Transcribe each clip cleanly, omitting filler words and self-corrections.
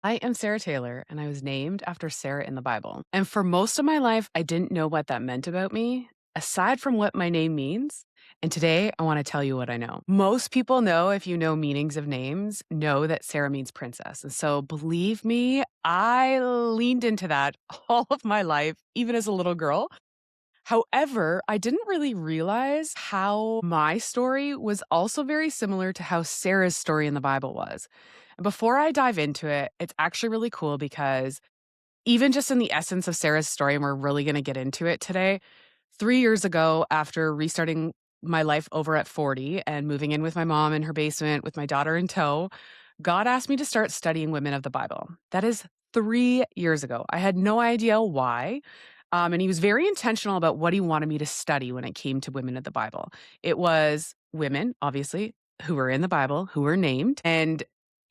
I am Sarah Taylor, and I was named after Sarah in the Bible. And for most of my life, I didn't know what that meant about me, aside from what my name means. And today, I want to tell you what I know. Most people know, if you know meanings of names, know that Sarah means princess. And so, believe me, I leaned into that all of my life, even as a little girl. However, I didn't really realize how my story was also very similar to how Sarah's story in the Bible was. Before I dive into it, it's actually really cool because even just in the essence of Sarah's story, and we're really going to get into it today, 3 years ago, after restarting my life over at 40 and moving in with my mom in her basement with my daughter in tow, God asked me to start studying women of the Bible. That is 3 years ago. I had no idea why. And he was very intentional about what he wanted me to study when it came to women of the Bible. It was women, obviously, who were in the Bible, who were named. And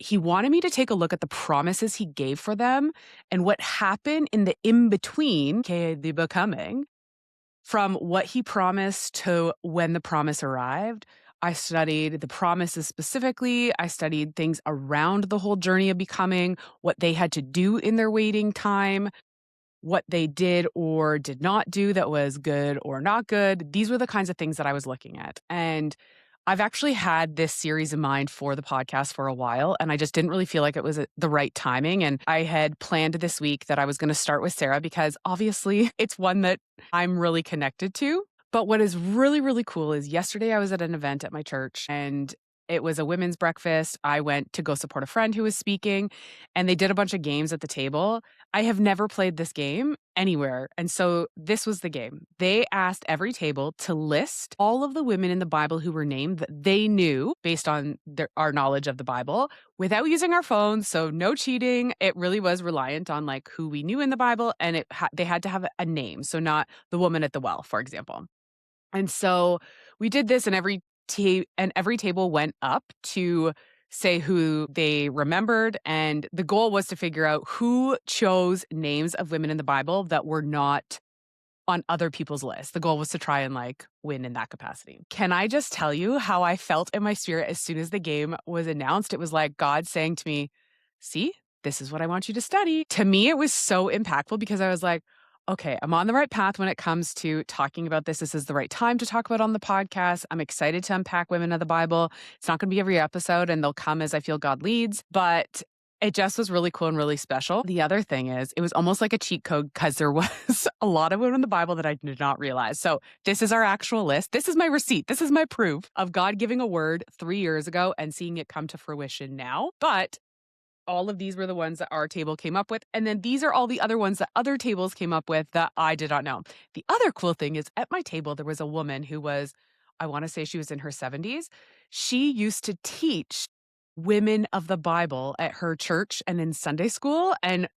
he wanted me to take a look at the promises he gave for them and what happened in the in between, aka the becoming, from what he promised to when the promise arrived. I studied the promises specifically. I studied things around the whole journey of becoming, what they had to do in their waiting time, what they did or did not do that was good or not good. These were the kinds of things that I was looking at. And I've actually had this series in mind for the podcast for a while, and I just didn't really feel like it was the right timing. And I had planned this week that I was going to start with Sarah because obviously it's one that I'm really connected to. But what is really, really cool is yesterday I was at an event at my church and it was a women's breakfast. I went to go support a friend who was speaking, and they did a bunch of games at the table. I have never played this game anywhere. And so this was the game. They asked every table to list all of the women in the Bible who were named that they knew based on our knowledge of the Bible without using our phones. So no cheating. It really was reliant on like who we knew in the Bible, and they had to have a name. So not the woman at the well, for example. And so we did this, and every table went up to say who they remembered, and the goal was to figure out who chose names of women in the Bible that were not on other people's lists. The goal was to try and like win in that capacity. Can I just tell you how I felt in my spirit as soon as the game was announced? It was like God saying to me, "See, this is what I want you to study." To me, it was so impactful because I was like, okay, I'm on the right path when it comes to talking about this. This is the right time to talk about it on the podcast. I'm excited to unpack women of the Bible. It's not going to be every episode, and they'll come as I feel God leads, but it just was really cool and really special. The other thing is, it was almost like a cheat code because there was a lot of women in the Bible that I did not realize. So this is our actual list. This is my receipt. This is my proof of God giving a word 3 years ago and seeing it come to fruition now. But all of these were the ones that our table came up with. And then these are all the other ones that other tables came up with that I did not know. The other cool thing is at my table, there was a woman who was, I want to say she was in her 70s. She used to teach women of the Bible at her church and in Sunday school. And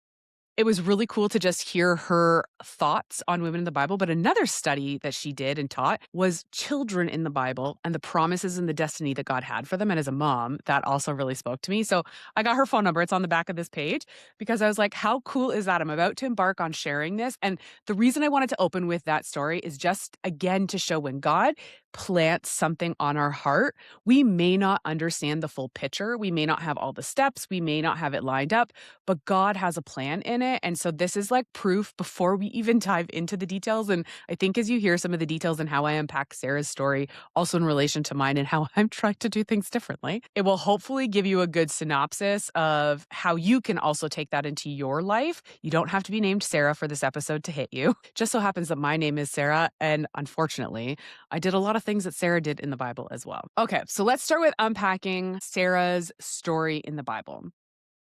it was really cool to just hear her thoughts on women in the Bible. But another study that she did and taught was children in the Bible and the promises and the destiny that God had for them. And as a mom, that also really spoke to me. So I got her phone number. It's on the back of this page because I was like, how cool is that? I'm about to embark on sharing this. And the reason I wanted to open with that story is just, again, to show when God plants something on our heart, we may not understand the full picture. We may not have all the steps. We may not have it lined up, but God has a plan in it. And so this is like proof before we even dive into the details. And I think as you hear some of the details and how I unpack Sarah's story, also in relation to mine and how I'm trying to do things differently, it will hopefully give you a good synopsis of how you can also take that into your life. You don't have to be named Sarah for this episode to hit you. Just so happens that my name is Sarah. And unfortunately, I did a lot of things that Sarah did in the Bible as well. Okay, so let's start with unpacking Sarah's story in the Bible.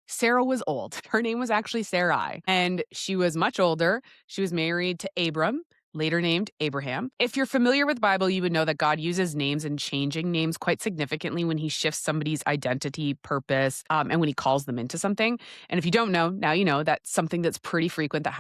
Sarah was old. Her name was actually Sarai, and she was much older. She was married to Abram, later named Abraham. If you're familiar with the Bible, you would know that God uses names and changing names quite significantly when he shifts somebody's identity, purpose, and when he calls them into something. And if you don't know, now you know that's something that's pretty frequent that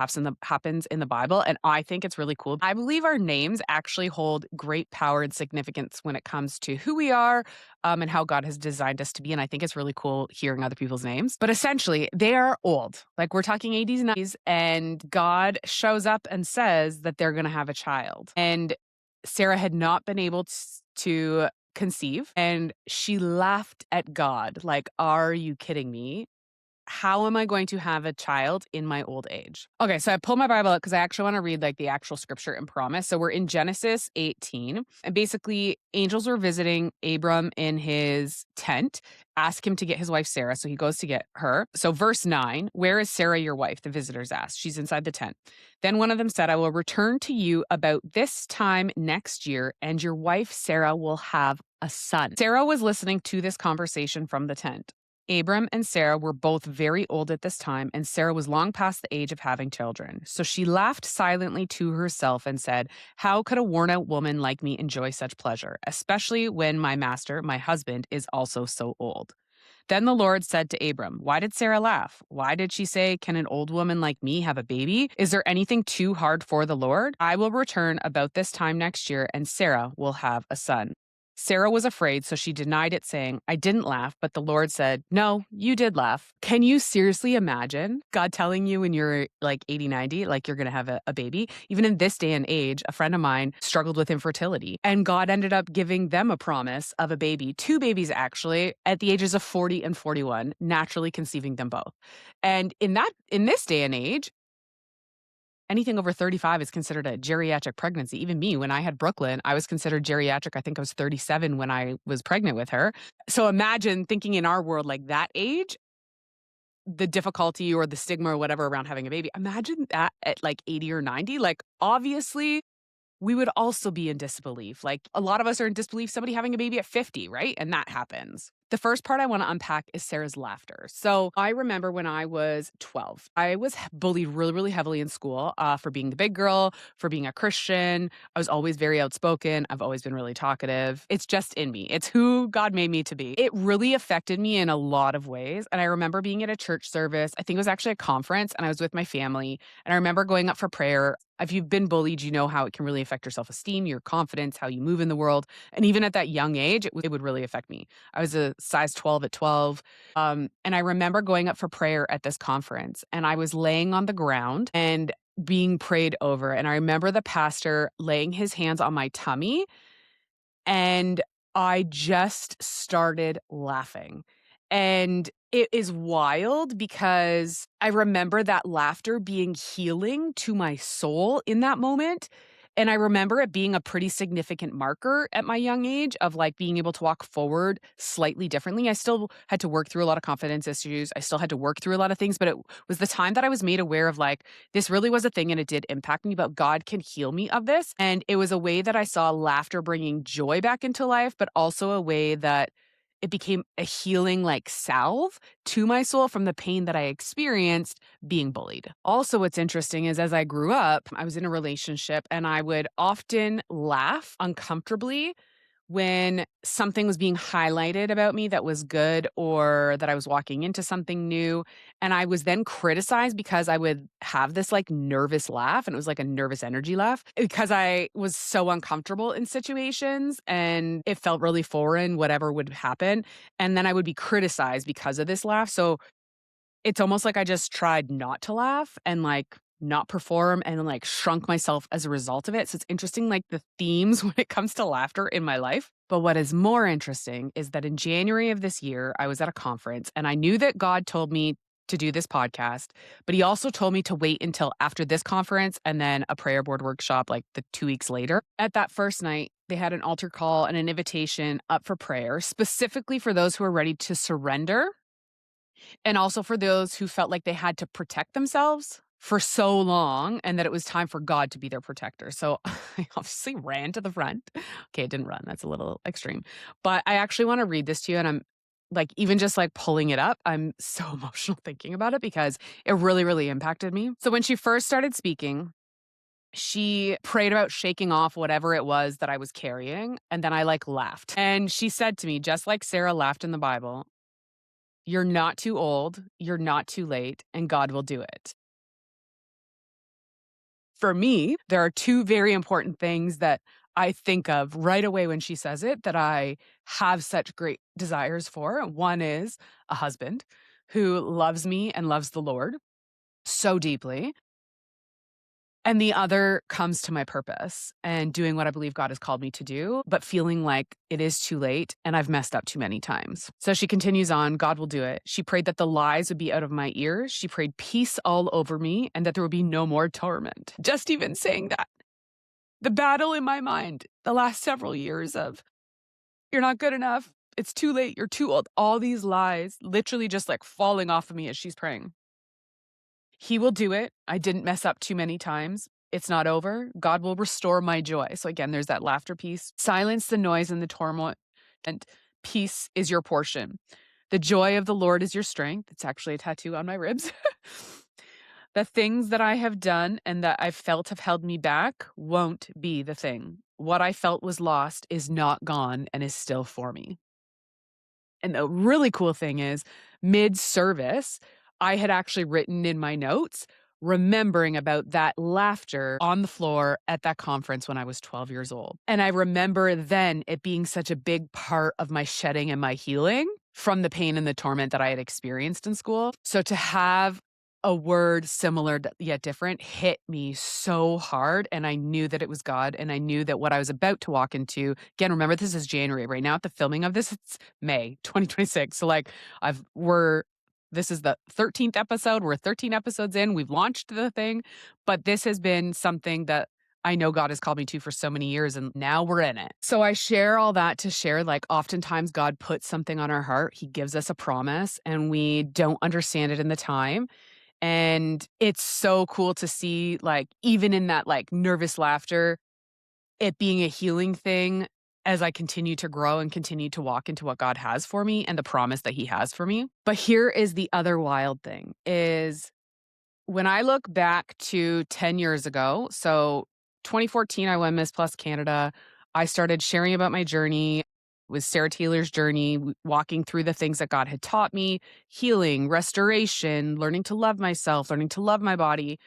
happens in the Bible, and I think it's really cool. I believe our names actually hold great power and significance when it comes to who we are, and how God has designed us to be. And I think it's really cool hearing other people's names. But essentially, they are old. Like we're talking 80s and 90s, and God shows up and says that they're going to have a child. And Sarah had not been able to conceive, and she laughed at God, like, "Are you kidding me?" how am I going to have a child in my old age? Okay, so I pulled my Bible out because I actually want to read like the actual scripture and promise. So we're in Genesis 18, and basically angels were visiting Abram in his tent, ask him to get his wife Sarah. So he goes to get her. So verse 9, where is Sarah your wife? The visitors asked. She's inside the tent. Then one of them said, I will return to you about this time next year, and your wife Sarah will have a son. Sarah was listening to this conversation from the tent. Abram and Sarah were both very old at this time, and Sarah was long past the age of having children. So she laughed silently to herself and said, how could a worn out woman like me enjoy such pleasure, especially when my master, my husband, is also so old? Then the Lord said to Abram, why did Sarah laugh? Why did she say, can an old woman like me have a baby? Is there anything too hard for the Lord? I will return about this time next year, and Sarah will have a son. Sarah was afraid, so she denied it, saying, I didn't laugh, but the Lord said, no, you did laugh. Can you seriously imagine God telling you when you're like 80, 90, like you're going to have a baby? Even in this day and age, a friend of mine struggled with infertility, and God ended up giving them a promise of a baby, two babies actually, at the ages of 40 and 41, naturally conceiving them both. And in this day and age, anything over 35 is considered a geriatric pregnancy. Even me, when I had Brooklyn, I was considered geriatric. I think I was 37 when I was pregnant with her. So imagine thinking in our world like that age, the difficulty or the stigma or whatever around having a baby. Imagine that at like 80 or 90. Like, obviously, we would also be in disbelief. Like, a lot of us are in disbelief somebody having a baby at 50, right? And that happens. The first part I want to unpack is Sarah's laughter. So I remember when I was 12, I was bullied really, really heavily in school for being the big girl, for being a Christian. I was always very outspoken. I've always been really talkative. It's just in me. It's who God made me to be. It really affected me in a lot of ways. And I remember being at a church service. I think it was actually a conference, and I was with my family. And I remember going up for prayer. If you've been bullied, you know how it can really affect your self-esteem, your confidence, how you move in the world. And even at that young age, it would really affect me. I was a size 12 at 12. And I remember going up for prayer at this conference, and I was laying on the ground and being prayed over. And I remember the pastor laying his hands on my tummy, and I just started laughing. And it is wild because I remember that laughter being healing to my soul in that moment. And I remember it being a pretty significant marker at my young age of like being able to walk forward slightly differently. I still had to work through a lot of confidence issues. I still had to work through a lot of things, but it was the time that I was made aware of like, this really was a thing and it did impact me, but God can heal me of this. And it was a way that I saw laughter bringing joy back into life, but also a way that it became a healing like salve to my soul from the pain that I experienced being bullied. Also, what's interesting is as I grew up, I was in a relationship and I would often laugh uncomfortably when something was being highlighted about me that was good or that I was walking into something new. And I was then criticized because I would have this like nervous laugh, and it was like a nervous energy laugh because I was so uncomfortable in situations and it felt really foreign, whatever would happen. And then I would be criticized because of this laugh. So it's almost like I just tried not to laugh and, like, not perform and, like, shrunk myself as a result of it. So it's interesting, like, the themes when it comes to laughter in my life. But what is more interesting is that in January of this year, I was at a conference, and I knew that God told me to do this podcast, but he also told me to wait until after this conference and then a prayer board workshop, like, the 2 weeks later. At that first night, they had an altar call and an invitation up for prayer, specifically for those who are ready to surrender and also for those who felt like they had to protect themselves for so long and that it was time for God to be their protector. So I obviously ran to the front. Okay, I didn't run. That's a little extreme. But I actually want to read this to you. And I'm like, even just like pulling it up, I'm so emotional thinking about it because it really, really impacted me. So when she first started speaking, she prayed about shaking off whatever it was that I was carrying. And then I like laughed. And she said to me, just like Sarah laughed in the Bible, you're not too old, you're not too late, and God will do it. For me, there are two very important things that I think of right away when she says it that I have such great desires for. One is a husband who loves me and loves the Lord so deeply. And the other comes to my purpose and doing what I believe God has called me to do, but feeling like it is too late and I've messed up too many times. So she continues on, God will do it. She prayed that the lies would be out of my ears. She prayed peace all over me and that there would be no more torment. Just even saying that, the battle in my mind, the last several years of you're not good enough, it's too late, you're too old, all these lies literally just like falling off of me as she's praying. He will do it. I didn't mess up too many times. It's not over. God will restore my joy. So again, there's that laughter piece. Silence the noise and the turmoil, and peace is your portion. The joy of the Lord is your strength. It's actually a tattoo on my ribs. The things that I have done and that I've felt have held me back won't be the thing. What I felt was lost is not gone and is still for me. And the really cool thing is, mid-service, I had actually written in my notes, remembering about that laughter on the floor at that conference when I was 12 years old. And I remember then it being such a big part of my shedding and my healing from the pain and the torment that I had experienced in school. So to have a word similar yet different hit me so hard. And I knew that it was God. And I knew that what I was about to walk into, again, remember, this is January. Right now at the filming of this, it's May 2026. So like this is the 13th episode. We're 13 episodes in. We've launched the thing. But this has been something that I know God has called me to for so many years, and now we're in it. So I share all that to share, like, oftentimes God puts something on our heart. He gives us a promise, and we don't understand it in the time. And it's so cool to see, like, even in that, like, nervous laughter, it being a healing thing as I continue to grow and continue to walk into what God has for me and the promise that he has for me. But here is the other wild thing is when I look back to 10 years ago, so 2014, I won Miss Plus Canada. I started sharing about my journey with Sarah Taylor's journey, walking through the things that God had taught me, healing, restoration, learning to love myself, learning to love my body,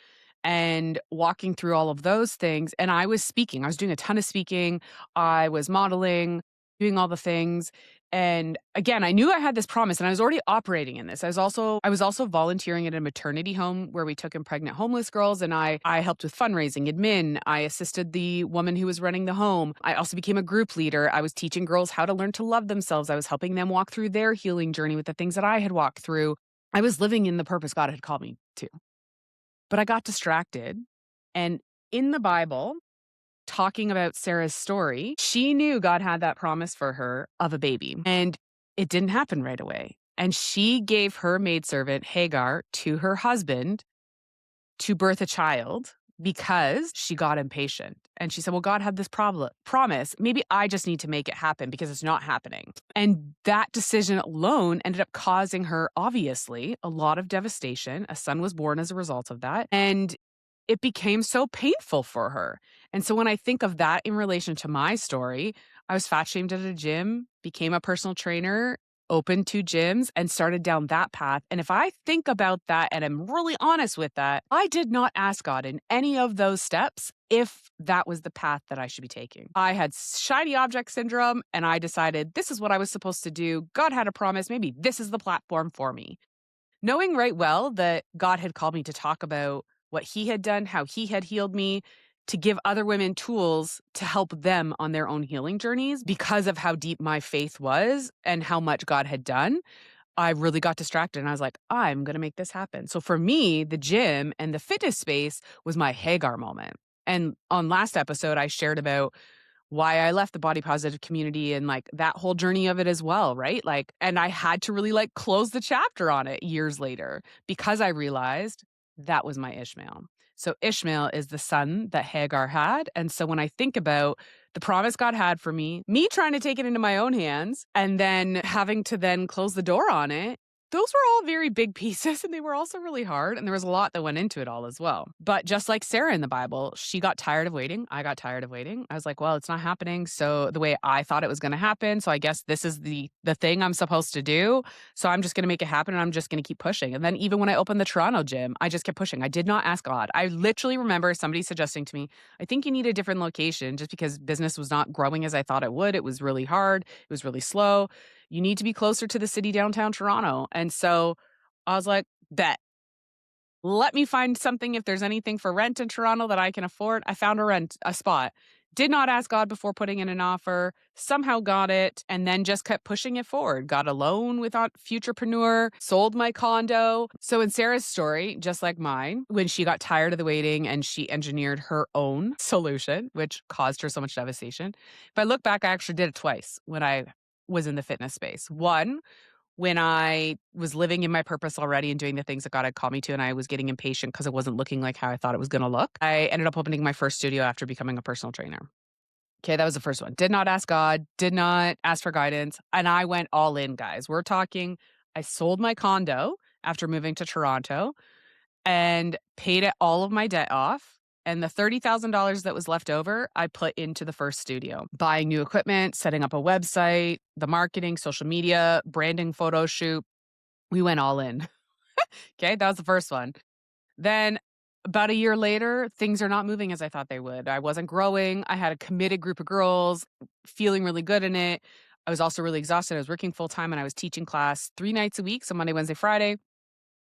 and walking through all of those things. And I was speaking. I was doing a ton of speaking. I was modeling, doing all the things. And again, I knew I had this promise and I was already operating in this. I was also volunteering at a maternity home where we took in pregnant homeless girls, and I helped with fundraising, admin. I assisted the woman who was running the home. I also became a group leader. I was teaching girls how to learn to love themselves. I was helping them walk through their healing journey with the things that I had walked through. I was living in the purpose God had called me to. But I got distracted. And in the Bible, talking about Sarah's story, she knew God had that promise for her of a baby. And it didn't happen right away. And she gave her maidservant, Hagar, to her husband to birth a child because she got impatient. And she said, well, God had this promise. Maybe I just need to make it happen because it's not happening. And that decision alone ended up causing her, obviously, a lot of devastation. A son was born as a result of that. And it became so painful for her. And so when I think of that in relation to my story, I was fat shamed at a gym, became a personal trainer, opened 2 gyms, and started down that path. And if I think about that and I'm really honest with that, I did not ask God in any of those steps if that was the path that I should be taking. I had shiny object syndrome and I decided this is what I was supposed to do. God had a promise. Maybe this is the platform for me. Knowing right well that God had called me to talk about what he had done, how he had healed me, to give other women tools to help them on their own healing journeys because of how deep my faith was and how much God had done, I really got distracted and I was like, I'm going to make this happen. So for me, the gym and the fitness space was my Hagar moment. And on last episode, I shared about why I left the body positive community and like that whole journey of it as well, right? Like, and I had to really like close the chapter on it years later because I realized that was my Ishmael. So Ishmael is the son that Hagar had. And so when I think about the promise God had for me trying to take it into my own hands and then having to then close the door on it, those were all very big pieces and they were also really hard. And there was a lot that went into it all as well. But just like Sarah in the Bible, she got tired of waiting. I got tired of waiting. I was like, well, it's not happening. So the way I thought it was going to happen. So I guess this is the thing I'm supposed to do. So I'm just going to make it happen and I'm just going to keep pushing. And then even when I opened the Toronto gym, I just kept pushing. I did not ask God. I literally remember somebody suggesting to me, I think you need a different location just because business was not growing as I thought it would. It was really hard. It was really slow. You need to be closer to the city downtown Toronto. And so I was like, bet. Let me find something if there's anything for rent in Toronto that I can afford. I found a spot. Did not ask God before putting in an offer, somehow got it, and then just kept pushing it forward. Got a loan with a Futurepreneur, sold my condo. So in Sarah's story, just like mine, when she got tired of the waiting and she engineered her own solution, which caused her so much devastation. If I look back, I actually did it twice when I was in the fitness space. One, when I was living in my purpose already and doing the things that God had called me to, and I was getting impatient because it wasn't looking like how I thought it was going to look, I ended up opening my first studio after becoming a personal trainer. Okay, that was the first one. Did not ask God, did not ask for guidance, and I went all in, guys. We're talking, I sold my condo after moving to Toronto and paid all of my debt off. And the $30,000 that was left over, I put into the first studio, buying new equipment, setting up a website, the marketing, social media, branding, photo shoot. We went all in. Okay, that was the first one. Then about a year later, things are not moving as I thought they would. I wasn't growing. I had a committed group of girls, feeling really good in it. I was also really exhausted. I was working full time and I was teaching class 3 nights a week, so Monday, Wednesday, Friday.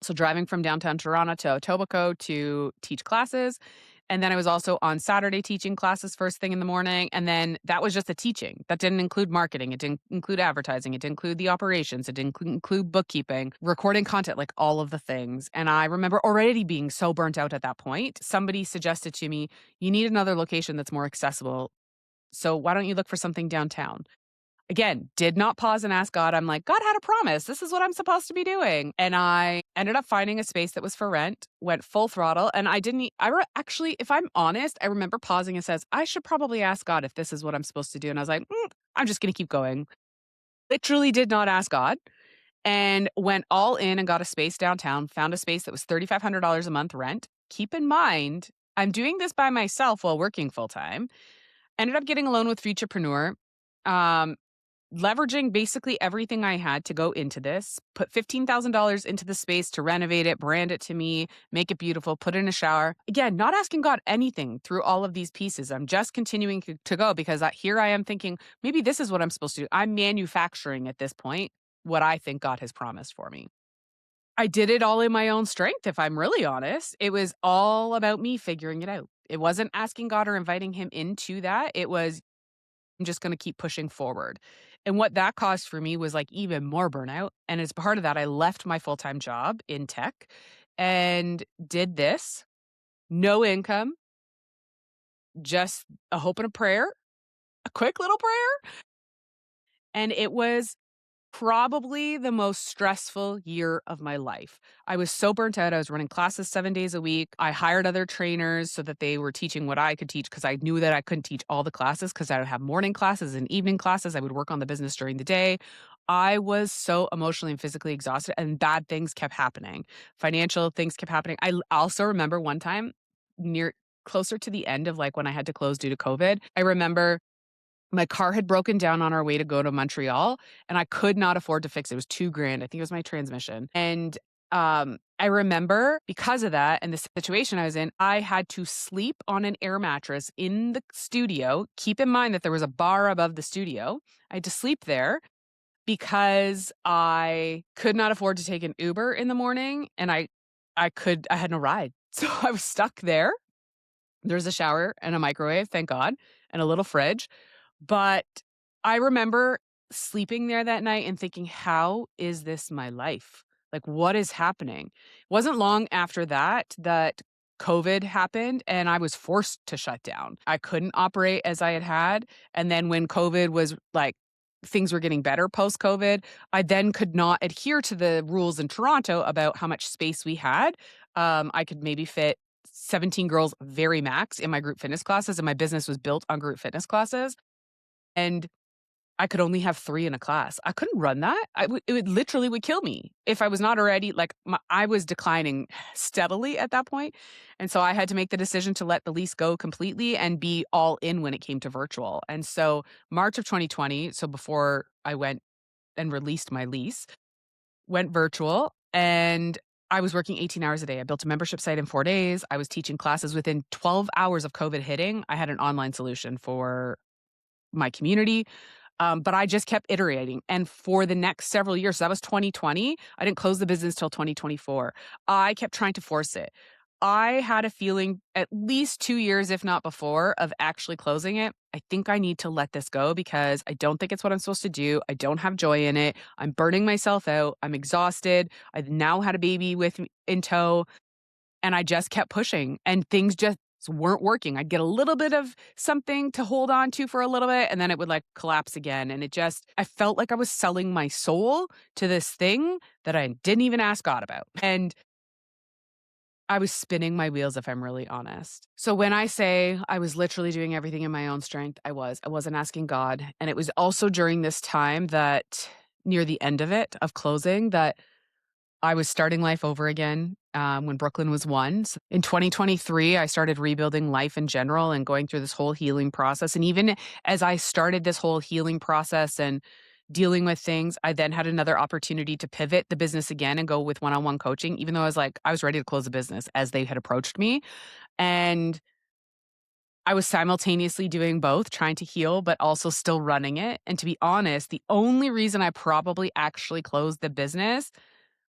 So driving from downtown Toronto to Etobicoke to teach classes. And then I was also on Saturday teaching classes first thing in the morning. And then that was just the teaching. That didn't include marketing. It didn't include advertising. It didn't include the operations. It didn't include bookkeeping, recording content, like all of the things. And I remember already being so burnt out at that point. Somebody suggested to me, you need another location that's more accessible. So why don't you look for something downtown? Again, did not pause and ask God. I'm like, God had a promise. This is what I'm supposed to be doing. And I ended up finding a space that was for rent, went full throttle. And I didn't, actually, if I'm honest, I remember pausing and says, I should probably ask God if this is what I'm supposed to do. And I was like, I'm just going to keep going. Literally did not ask God and went all in and got a space downtown, found a space that was $3,500 a month rent. Keep in mind, I'm doing this by myself while working full time. Ended up getting a loan with Futurepreneur. Um, Leveraging basically everything I had to go into this, put $15,000 into the space to renovate it, brand it to me, make it beautiful, put in a shower. Again, not asking God anything through all of these pieces. I'm just continuing to go because here I am thinking, maybe this is what I'm supposed to do. I'm manufacturing at this point what I think God has promised for me. I did it all in my own strength, if I'm really honest. It was all about me figuring it out. It wasn't asking God or inviting him into that. It was, I'm just going to keep pushing forward. And what that caused for me was like even more burnout. And as part of that, I left my full time job in tech and did this. No income, just a hope and a prayer, a quick little prayer. And it was probably the most stressful year of my life. I was so burnt out. I was running classes 7 days a week. I hired other trainers so that they were teaching what I could teach because I knew that I couldn't teach all the classes because I would have morning classes and evening classes. I would work on the business during the day. I was so emotionally and physically exhausted, and bad things kept happening. Financial things kept happening. I also remember one time near closer to the end of like when I had to close due to COVID, I remember my car had broken down on our way to go to Montreal, and I could not afford to fix it. It was 2 grand. I think it was my transmission. And, I remember because of that and the situation I was in, I had to sleep on an air mattress in the studio. Keep in mind that there was a bar above the studio. I had to sleep there because I could not afford to take an Uber in the morning, and I had no ride. So I was stuck there. There's a shower and a microwave, thank God, and a little fridge. But I remember sleeping there that night and thinking, "How is this my life? Like, what is happening?" It wasn't long after that COVID happened and I was forced to shut down. I couldn't operate as I had. And then when COVID was like, things were getting better post-COVID, I then could not adhere to the rules in Toronto about how much space we had. I could maybe fit 17 girls very max in my group fitness classes, and my business was built on group fitness classes. And I could only have 3 in a class. I couldn't run that. It would literally would kill me if I was not already like I was declining steadily at that point. And so I had to make the decision to let the lease go completely and be all in when it came to virtual. And so March of 2020, so before I went and released my lease, went virtual and I was working 18 hours a day. I built a membership site in 4 days. I was teaching classes within 12 hours of COVID hitting. I had an online solution for my community. But I just kept iterating. And for the next several years, so that was 2020. I didn't close the business till 2024. I kept trying to force it. I had a feeling at least 2 years, if not before, of actually closing it. I think I need to let this go because I don't think it's what I'm supposed to do. I don't have joy in it. I'm burning myself out. I'm exhausted. I've now had a baby with me in tow, and I just kept pushing, and things just weren't working. I'd get a little bit of something to hold on to for a little bit, and then it would like collapse again. And I felt like I was selling my soul to this thing that I didn't even ask God about. And I was spinning my wheels, if I'm really honest. So when I say I was literally doing everything in my own strength, I was. I wasn't asking God. And it was also during this time that near the end of it, of closing, that I was starting life over again when Brooklyn was one. So in 2023, I started rebuilding life in general and going through this whole healing process. And even as I started this whole healing process and dealing with things, I then had another opportunity to pivot the business again and go with one-on-one coaching, even though I was ready to close the business as they had approached me. And I was simultaneously doing both, trying to heal, but also still running it. And to be honest, the only reason I probably actually closed the business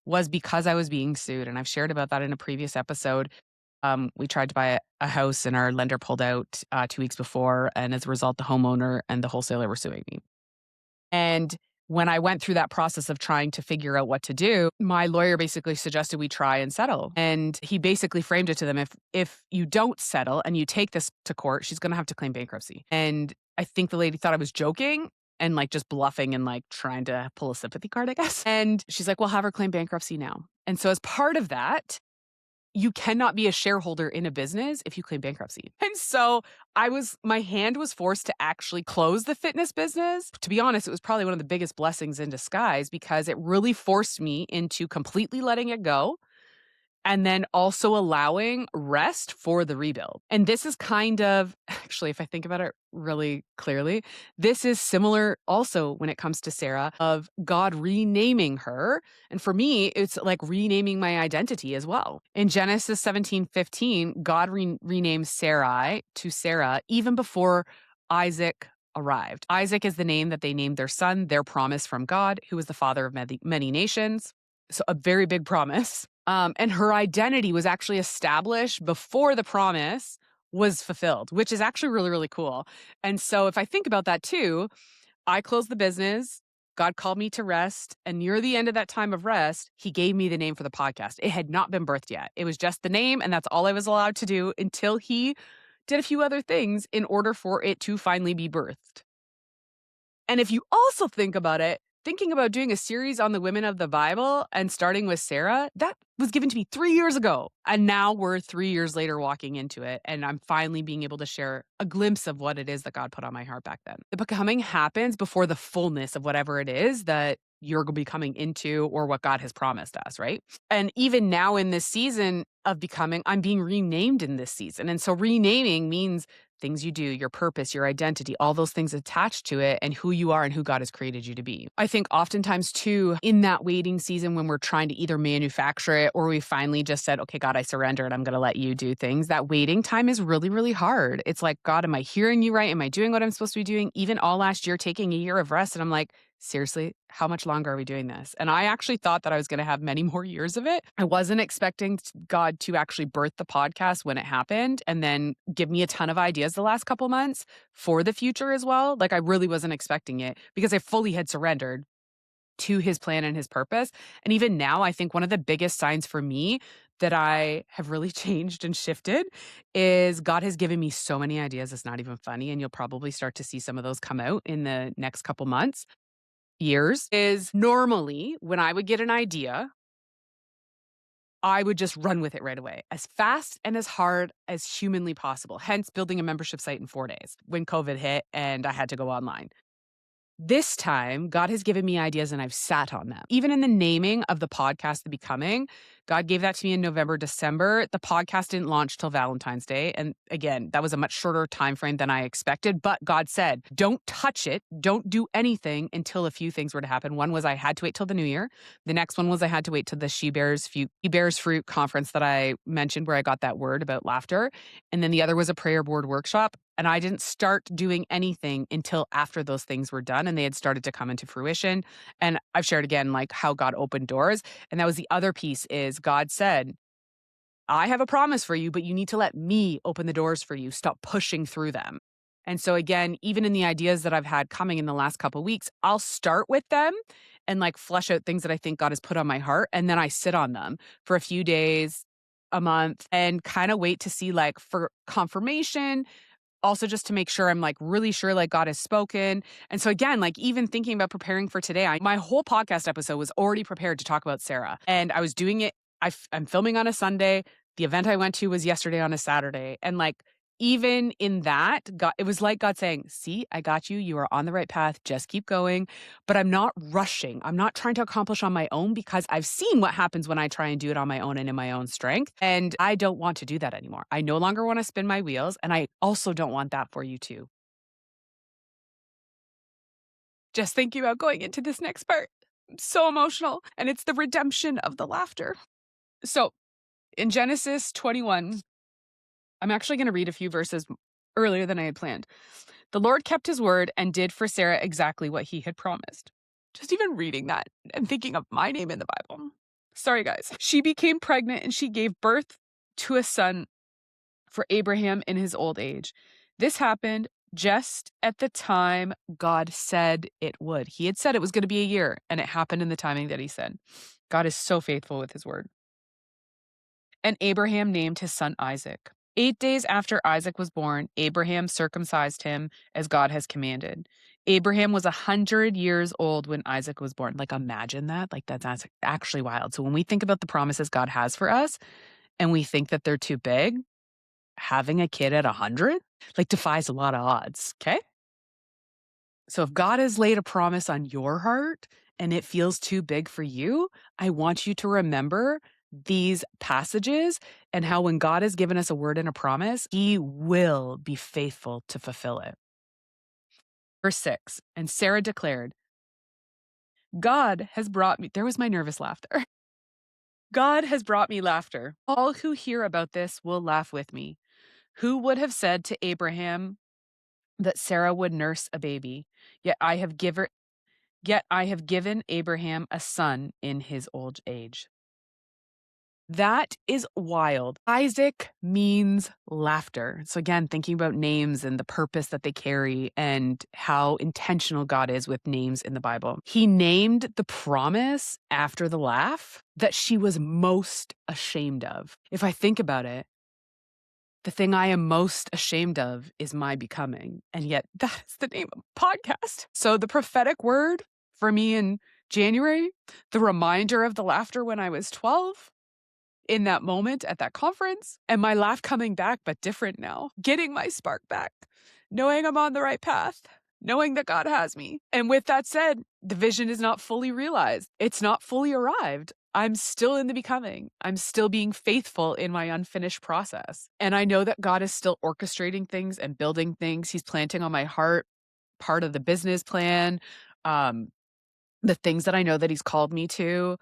was because I was being sued, and I've shared about that in a previous episode. We tried to buy a house, and our lender pulled out 2 weeks before, and as a result, the homeowner and the wholesaler were suing me. And when I went through that process of trying to figure out what to do, my lawyer basically suggested we try and settle. And he basically framed it to them, if you don't settle and you take this to court, she's gonna have to claim bankruptcy. And I think the lady thought I was joking and like just bluffing and like trying to pull a sympathy card, I guess. And she's like, "Well, have her claim bankruptcy now." And so as part of that, you cannot be a shareholder in a business if you claim bankruptcy. And so my hand was forced to actually close the fitness business. To be honest, it was probably one of the biggest blessings in disguise because it really forced me into completely letting it go and then also allowing rest for the rebuild. And this is kind of, actually, if I think about it really clearly, this is similar also when it comes to Sarah of God renaming her. And for me, it's like renaming my identity as well. In Genesis 17:15, God renames Sarai to Sarah even before Isaac arrived. Isaac is the name that they named their son, their promise from God, who was the father of many nations. So a very big promise. And her identity was actually established before the promise was fulfilled, which is actually really, really cool. And so if I think about that too, I closed the business. God called me to rest. And near the end of that time of rest, he gave me the name for the podcast. It had not been birthed yet. It was just the name. And that's all I was allowed to do until he did a few other things in order for it to finally be birthed. And if you also think about it, thinking about doing a series on the women of the Bible and starting with Sarah, that was given to me 3 years ago. And now we're 3 years later walking into it. And I'm finally being able to share a glimpse of what it is that God put on my heart back then. The becoming happens before the fullness of whatever it is that you're going to be coming into or what God has promised us, right? And even now in this season of becoming, I'm being renamed in this season. And so renaming means things you do, your purpose, your identity, all those things attached to it and who you are and who God has created you to be. I think oftentimes too, in that waiting season when we're trying to either manufacture it or we finally just said, okay, God, I surrender and I'm going to let you do things, that waiting time is really, really hard. It's like, God, am I hearing you right? Am I doing what I'm supposed to be doing? Even all last year, taking a year of rest. And I'm like, seriously, how much longer are we doing this? And I actually thought that I was going to have many more years of it. I wasn't expecting God to actually birth the podcast when it happened and then give me a ton of ideas the last couple months for the future as well. Like I really wasn't expecting it because I fully had surrendered to his plan and his purpose. And even now, I think one of the biggest signs for me that I have really changed and shifted is God has given me so many ideas. It's not even funny. And you'll probably start to see some of those come out in the next couple months. Years is normally when I would get an idea, I would just run with it right away, as fast and as hard as humanly possible. Hence, building a membership site in 4 days when COVID hit and I had to go online. This time, God has given me ideas and I've sat on them. Even in the naming of the podcast, The Becoming, God gave that to me in November, December. The podcast didn't launch till Valentine's Day. And again, that was a much shorter time frame than I expected. But God said, don't touch it. Don't do anything until a few things were to happen. One was I had to wait till the new year. The next one was I had to wait till the She Bears Fruit conference that I mentioned where I got that word about laughter. And then the other was a prayer board workshop. And I didn't start doing anything until after those things were done and they had started to come into fruition. And I've shared again, like how God opened doors. And that was the other piece is God said, I have a promise for you, but you need to let me open the doors for you. Stop pushing through them. And so again, even in the ideas that I've had coming in the last couple of weeks, I'll start with them and like flesh out things that I think God has put on my heart. And then I sit on them for a few days, a month, and kind of wait to see like for confirmation. Also, just to make sure I'm like really sure like God has spoken. And so again, like even thinking about preparing for today, my whole podcast episode was already prepared to talk about Sarah. And I was doing it. I'm filming on a Sunday. The event I went to was yesterday on a Saturday. And like even in that, God, it was like God saying, see, I got you. You are on the right path. Just keep going. But I'm not rushing. I'm not trying to accomplish on my own because I've seen what happens when I try and do it on my own and in my own strength. And I don't want to do that anymore. I no longer want to spin my wheels. And I also don't want that for you too. Just thinking about going into this next part. I'm so emotional. And it's the redemption of the laughter. So in Genesis 21, I'm actually going to read a few verses earlier than I had planned. The Lord kept his word and did for Sarah exactly what he had promised. Just even reading that and thinking of my name in the Bible. Sorry, guys. She became pregnant and she gave birth to a son for Abraham in his old age. This happened just at the time God said it would. He had said it was going to be a year, and it happened in the timing that he said. God is so faithful with his word. And Abraham named his son Isaac. 8 days after Isaac was born, Abraham circumcised him as God has commanded. Abraham was 100 years old when Isaac was born. Like, imagine that. Like, that's actually wild. So when we think about the promises God has for us and we think that they're too big, having a kid at 100, like, defies a lot of odds, okay? So if God has laid a promise on your heart and it feels too big for you, I want you to remember these passages and how when God has given us a word and a promise, he will be faithful to fulfill it. Verse 6, and Sarah declared, God has brought me, there was my nervous laughter. God has brought me laughter. All who hear about this will laugh with me. Who would have said to Abraham that Sarah would nurse a baby? Yet I have given Abraham a son in his old age. That is wild. Isaac means laughter. So again, thinking about names and the purpose that they carry and how intentional God is with names in the Bible. He named the promise after the laugh that she was most ashamed of. If I think about it, the thing I am most ashamed of is my becoming. And yet that is the name of the podcast. So the prophetic word for me in January, the reminder of the laughter when I was 12, in that moment at that conference, and my laugh coming back, but different now, getting my spark back, knowing I'm on the right path, knowing that God has me. And with that said, the vision is not fully realized. It's not fully arrived. I'm still in the becoming. I'm still being faithful in my unfinished process. And I know that God is still orchestrating things and building things. He's planting on my heart part of the business plan, the things that I know that he's called me to.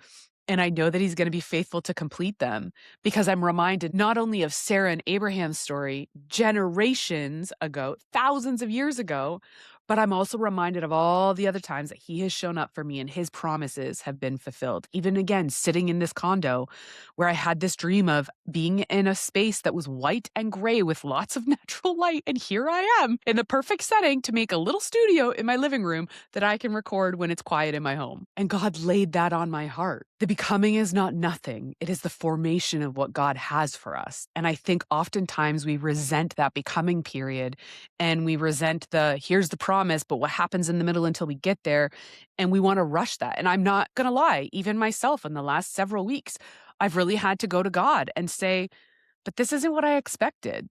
And I know that he's going to be faithful to complete them because I'm reminded not only of Sarah and Abraham's story generations ago, thousands of years ago, but I'm also reminded of all the other times that he has shown up for me and his promises have been fulfilled. Even again, sitting in this condo where I had this dream of being in a space that was white and gray with lots of natural light. And here I am in the perfect setting to make a little studio in my living room that I can record when it's quiet in my home. And God laid that on my heart. The becoming is not nothing. It is the formation of what God has for us. And I think oftentimes we resent that becoming period and we resent here's the promise, but what happens in the middle until we get there. And we want to rush that. And I'm not going to lie, even myself in the last several weeks, I've really had to go to God and say, but this isn't what I expected.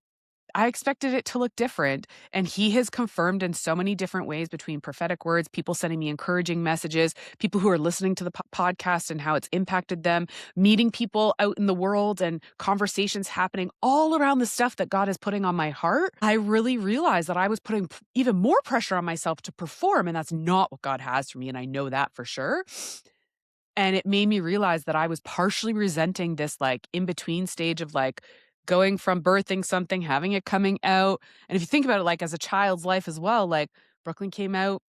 I expected it to look different. And he has confirmed in so many different ways between prophetic words, people sending me encouraging messages, people who are listening to the podcast and how it's impacted them, meeting people out in the world and conversations happening all around the stuff that God is putting on my heart. I really realized that I was putting even more pressure on myself to perform. And that's not what God has for me. And I know that for sure. And it made me realize that I was partially resenting this like in between stage of like going from birthing something, having it coming out. And if you think about it, like as a child's life as well, like Brooklyn came out,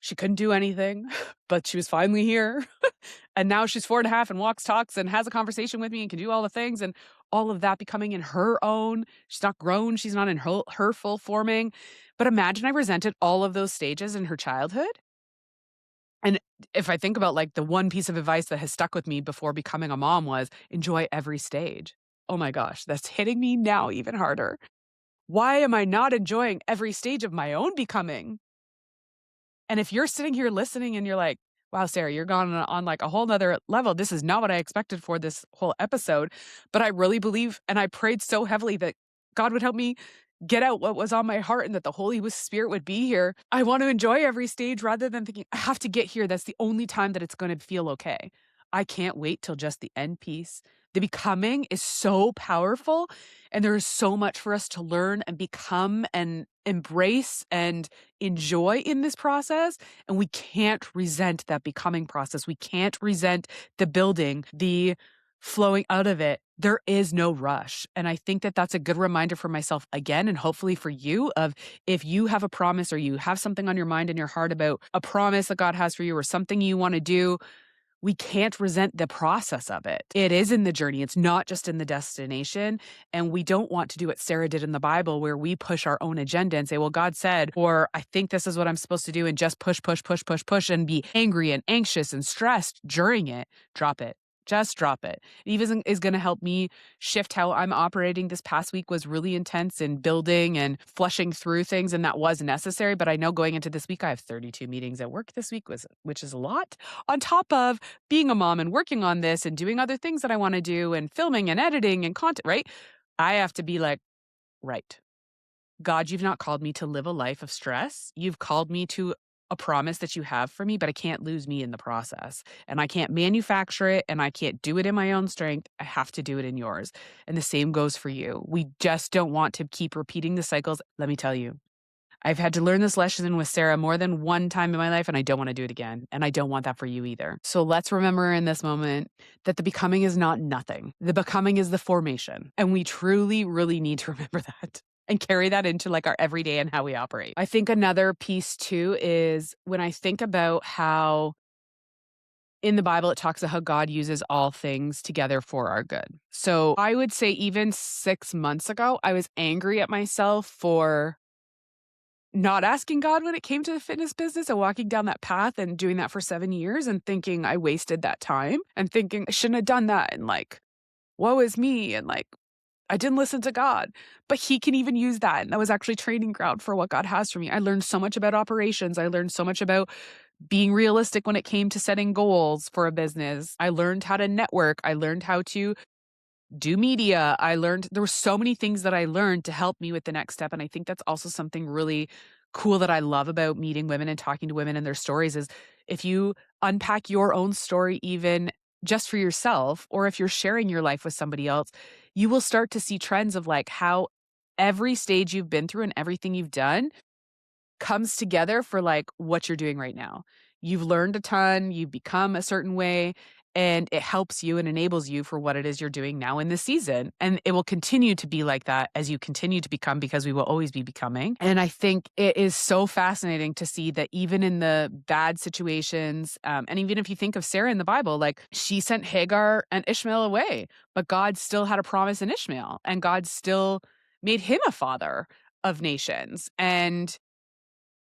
she couldn't do anything, but she was finally here. And now she's 4.5 and walks, talks, and has a conversation with me and can do all the things and all of that becoming in her own. She's not grown. She's not in her full forming. But imagine I resented all of those stages in her childhood. And if I think about, like, the one piece of advice that has stuck with me before becoming a mom was enjoy every stage. Oh my gosh, that's hitting me now even harder. Why am I not enjoying every stage of my own becoming? And if you're sitting here listening and you're like, wow, Sarah, you're gone on like a whole nother level. This is not what I expected for this whole episode. But I really believe, and I prayed so heavily that God would help me get out what was on my heart and that the Holy Spirit would be here. I want to enjoy every stage rather than thinking, I have to get here. That's the only time that it's going to feel okay. I can't wait till just the end piece. The becoming is so powerful, and there is so much for us to learn and become and embrace and enjoy in this process. And we can't resent that becoming process. We can't resent the building, the flowing out of it. There is no rush. And I think that that's a good reminder for myself again, and hopefully for you, of if you have a promise or you have something on your mind and your heart about a promise that God has for you or something you want to do, we can't resent the process of it. It is in the journey. It's not just in the destination. And we don't want to do what Sarah did in the Bible, where we push our own agenda and say, well, God said, or I think this is what I'm supposed to do, and just push, push, push, push, push, and be angry and anxious and stressed during it. Drop it. Just drop it. It even is going to help me shift how I'm operating. This past week was really intense in building and flushing through things, and that was necessary. But I know going into this week, I have 32 meetings at work this week, which is a lot, on top of being a mom and working on this and doing other things that I want to do and filming and editing and content, right? I have to be like, right. God, you've not called me to live a life of stress. You've called me to a promise that you have for me, but I can't lose me in the process. And I can't manufacture it and I can't do it in my own strength. I have to do it in yours. And the same goes for you. We just don't want to keep repeating the cycles. Let me tell you, I've had to learn this lesson with Sarah more than one time in my life, and I don't want to do it again. And I don't want that for you either. So let's remember in this moment that the becoming is not nothing. The becoming is the formation. And we truly, really need to remember that and carry that into like our everyday and how we operate. I think another piece too is when I think about how in the Bible, it talks about how God uses all things together for our good. So I would say even 6 months ago, I was angry at myself for not asking God when it came to the fitness business and walking down that path and doing that for 7 years and thinking I wasted that time and thinking I shouldn't have done that and like, woe is me and like, I didn't listen to God. But he can even use that. And that was actually training ground for what God has for me. I learned so much about operations. I learned so much about being realistic when it came to setting goals for a business. I learned how to network. I learned how to do media. I learned there were so many things that I learned to help me with the next step. And I think that's also something really cool that I love about meeting women and talking to women and their stories is if you unpack your own story, even just for yourself, or if you're sharing your life with somebody else, you will start to see trends of like how every stage you've been through and everything you've done comes together for like what you're doing right now. You've learned a ton, you've become a certain way, and it helps you and enables you for what it is you're doing now in this season. And it will continue to be like that as you continue to become, because we will always be becoming. And I think it is so fascinating to see that even in the bad situations, and even if you think of Sarah in the Bible, like she sent Hagar and Ishmael away, but God still had a promise in Ishmael, and God still made him a father of nations. And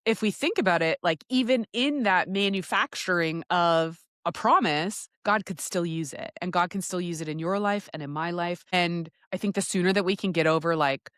if we think about it, like even in that manufacturing of a promise, God could still use it, and God can still use it in your life and in my life. And I think the sooner that we can get over like,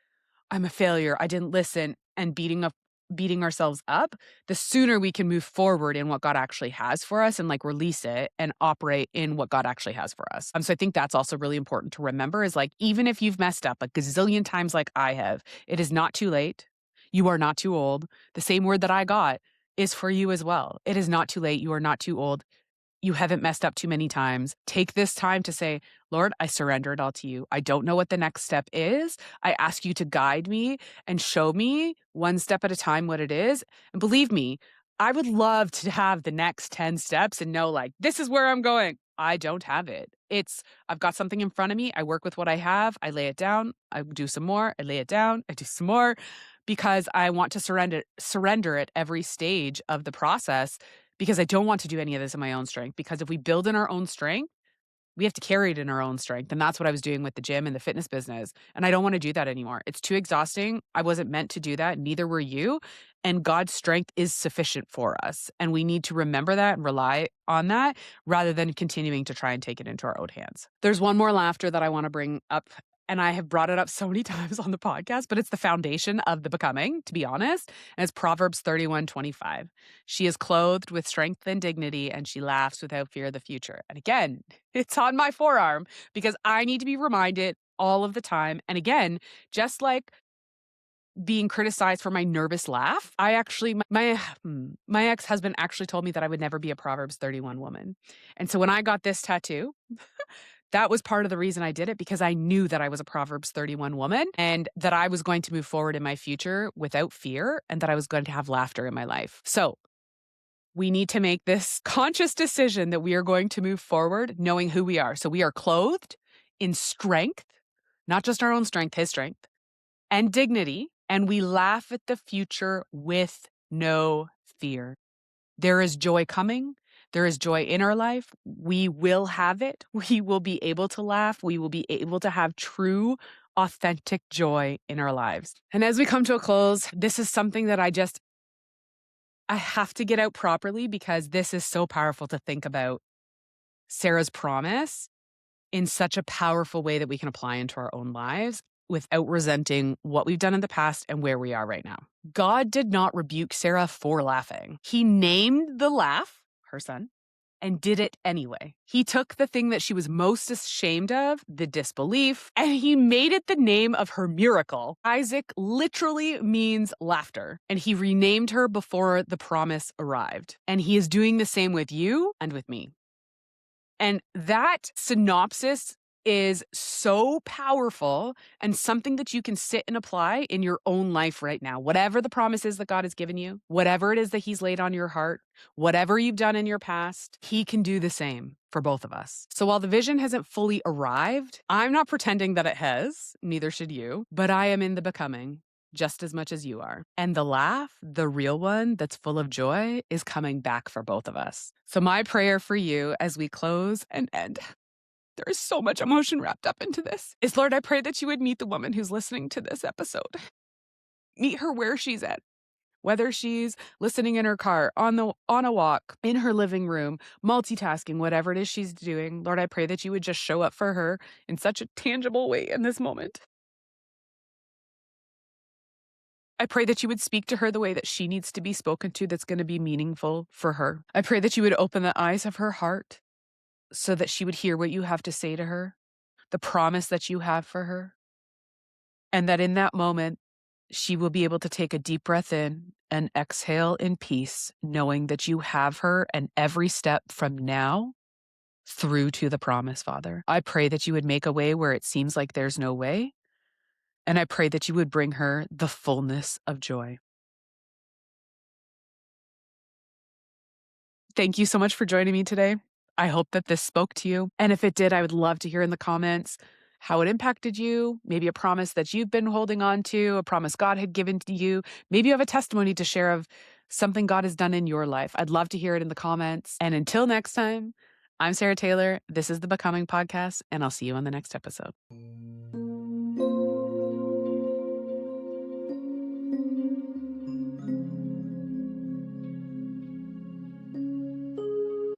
I'm a failure, I didn't listen, and beating up beating ourselves up, the sooner we can move forward in what God actually has for us and release it and operate in what God actually has for us. So I think that's also really important to remember is even if you've messed up a gazillion times like I have, it is not too late. You are not too old. The same word that I got is for you as well. It is not too late. You are not too old. You haven't messed up too many times. Take this time to say, Lord, I surrender it all to you. I don't know what the next step is. I ask you to guide me and show me one step at a time what it is. And believe me, I would love to have the next 10 steps and know this is where I'm going. I don't have it. I've got something in front of me. I work with what I have. I lay it down. I do some more. I lay it down. I do some more because I want to surrender at every stage of the process because I don't want to do any of this in my own strength. Because if we build in our own strength, we have to carry it in our own strength. And that's what I was doing with the gym and the fitness business. And I don't want to do that anymore. It's too exhausting. I wasn't meant to do that. Neither were you. And God's strength is sufficient for us. And we need to remember that and rely on that rather than continuing to try and take it into our own hands. There's one more laughter that I want to bring up. And I have brought it up so many times on the podcast, but it's the foundation of the becoming, to be honest. And it's Proverbs 31:25. She is clothed with strength and dignity, and she laughs without fear of the future. And again, it's on my forearm because I need to be reminded all of the time. And again, just like being criticized for my nervous laugh, my ex-husband actually told me that I would never be a Proverbs 31 woman. And so when I got this tattoo, that was part of the reason I did it because I knew that I was a Proverbs 31 woman and that I was going to move forward in my future without fear and that I was going to have laughter in my life. So we need to make this conscious decision that we are going to move forward knowing who we are. So we are clothed in strength, not just our own strength, his strength, and dignity, and we laugh at the future with no fear. There is joy coming. There is joy in our life. We will have it. We will be able to laugh. We will be able to have true, authentic joy in our lives. And as we come to a close, this is something that I have to get out properly because this is so powerful to think about Sarah's promise in such a powerful way that we can apply into our own lives without resenting what we've done in the past and where we are right now. God did not rebuke Sarah for laughing. He named the laugh, her son, and did it anyway. He took the thing that she was most ashamed of, the disbelief, and he made it the name of her miracle. Isaac literally means laughter, and he renamed her before the promise arrived. And he is doing the same with you and with me. And that synopsis is so powerful and something that you can sit and apply in your own life right now. Whatever the promise is that God has given you, whatever it is that he's laid on your heart, whatever you've done in your past, he can do the same for both of us. So while the vision hasn't fully arrived, I'm not pretending that it has, neither should you, but I am in the becoming just as much as you are. And the laugh, the real one that's full of joy, is coming back for both of us. So my prayer for you as we close and end, there is so much emotion wrapped up into this, is Lord, I pray that you would meet the woman who's listening to this episode. Meet her where she's at. Whether she's listening in her car, on a walk, in her living room, multitasking, whatever it is she's doing, Lord, I pray that you would just show up for her in such a tangible way in this moment. I pray that you would speak to her the way that she needs to be spoken to that's going to be meaningful for her. I pray that you would open the eyes of her heart so that she would hear what you have to say to her, the promise that you have for her, and that in that moment, she will be able to take a deep breath in and exhale in peace, knowing that you have her and every step from now through to the promise, Father. I pray that you would make a way where it seems like there's no way. And I pray that you would bring her the fullness of joy. Thank you so much for joining me today. I hope that this spoke to you. And if it did, I would love to hear in the comments how it impacted you, maybe a promise that you've been holding on to, a promise God had given to you. Maybe you have a testimony to share of something God has done in your life. I'd love to hear it in the comments. And until next time, I'm Sarah Taylor. This is the Becoming Podcast, and I'll see you on the next episode.